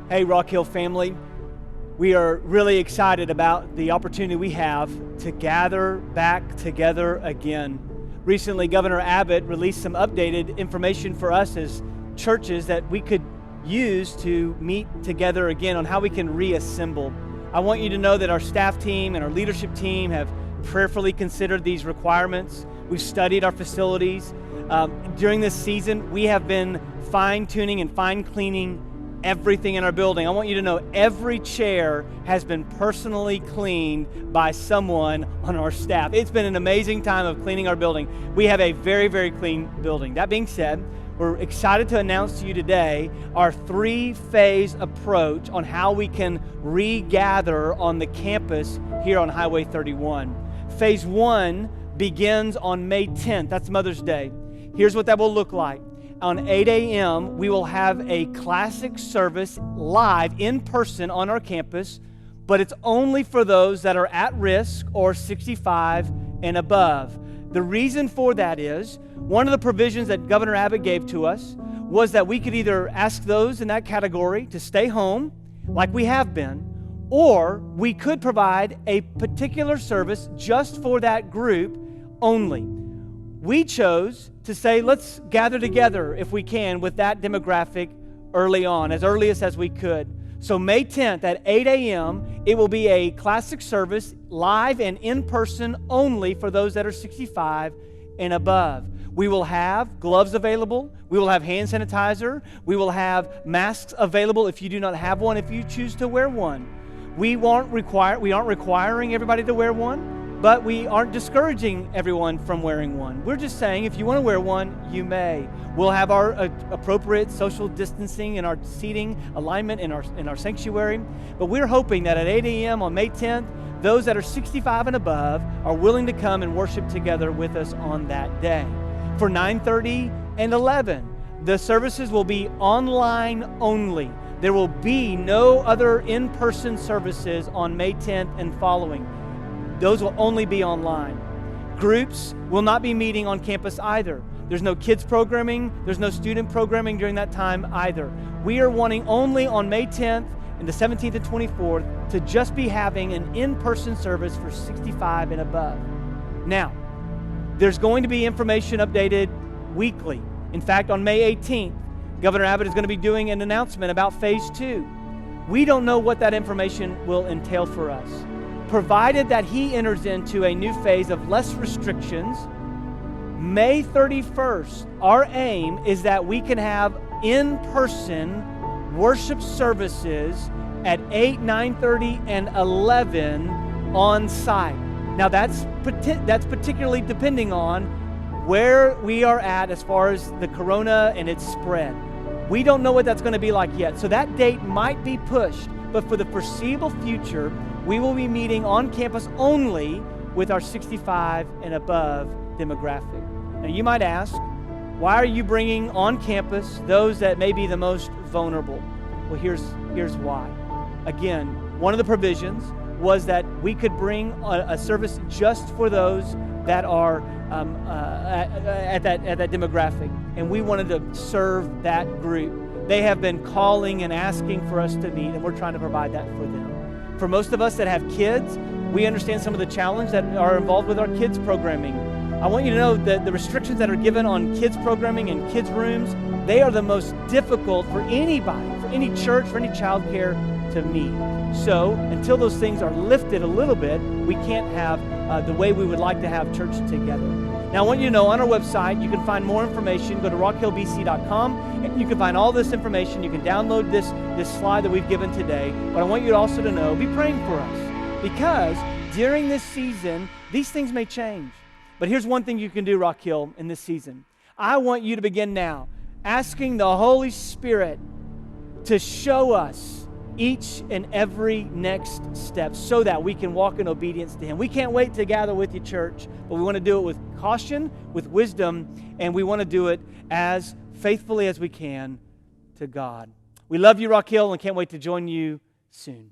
Hey, Rock Hill family. We are really excited about the opportunity we have to gather back together again. Recently, Governor Abbott released some updated information for us as churches that we could use to meet together again on how we can reassemble. I want you to know that our staff team and our leadership team have prayerfully considered these requirements. We've studied our facilities. During this season, we have been fine-tuning and fine-cleaning everything in our building. I want you to know every chair has been personally cleaned by someone on our staff. It's been an amazing time of cleaning our building. We have a very, very clean building. That being said, we're excited to announce to you today our three-phase approach on how we can regather on the campus here on Highway 31. Phase 1 begins on May 10th. That's Mother's Day. Here's what that will look like. On 8 a.m., we will have a classic service live in person on our campus, but it's only for those that are at risk or 65 and above. The reason for that is one of the provisions that Governor Abbott gave to us was that we could either ask those in that category to stay home, like we have been, or we could provide a particular service just for that group only. We chose to say, let's gather together if we can with that demographic early on, as earliest as we could. So May 10th at 8 a.m., it will be a classic service, live and in person only for those that are 65 and above. We will have gloves available. We will have hand sanitizer. We will have masks available if you do not have one, if you choose to wear one. We aren't requiring everybody to wear one. But we aren't discouraging everyone from wearing one. We're just saying if you want to wear one, you may. We'll have our appropriate social distancing and our seating alignment in our sanctuary. But we're hoping that at 8 a.m. on May 10th, those that are 65 and above are willing to come and worship together with us on that day. For 9:30 and 11, the services will be online only. There will be no other in-person services on May 10th and following. Those will only be online. Groups will not be meeting on campus either. There's no kids programming. There's no student programming during that time either. We are wanting only on May 10th and the 17th and 24th to just be having an in-person service for 65 and above. Now, there's going to be information updated weekly. In fact, on May 18th, Governor Abbott is going to be doing an announcement about Phase 2. We don't know what that information will entail for us. Provided that he enters into a new phase of less restrictions, May 31st, our aim is that we can have in-person worship services at 8, 9:30, and 11 on site. Now that's particularly depending on where we are at as far as the corona and its spread. We don't know what that's going to be like yet, so that date might be pushed, but for the foreseeable future, we will be meeting on campus only with our 65 and above demographic. Now you might ask, why are you bringing on campus those that may be the most vulnerable? Well, here's why. Again, one of the provisions was that we could bring a service just for those that are at that demographic, and we wanted to serve that group. They have been calling and asking for us to meet, and we're trying to provide that for them. For most of us that have kids, we understand some of the challenges that are involved with our kids programming. I want you to know that the restrictions that are given on kids programming and kids rooms, they are the most difficult for anybody, for any church, for any childcare to meet. So until those things are lifted a little bit, we can't have the way we would like to have church together. Now, I want you to know on our website, you can find more information. Go to rockhillbc.com, and you can find all this information. You can download this slide that we've given today. But I want you also to know, be praying for us, because during this season, these things may change. But here's one thing you can do, Rock Hill, in this season. I want you to begin now asking the Holy Spirit to show us each and every next step so that we can walk in obedience to Him. We can't wait to gather with you, church, but we want to do it with caution, with wisdom, and we want to do it as faithfully as we can to God. We love you, Rock Hill, and can't wait to join you soon.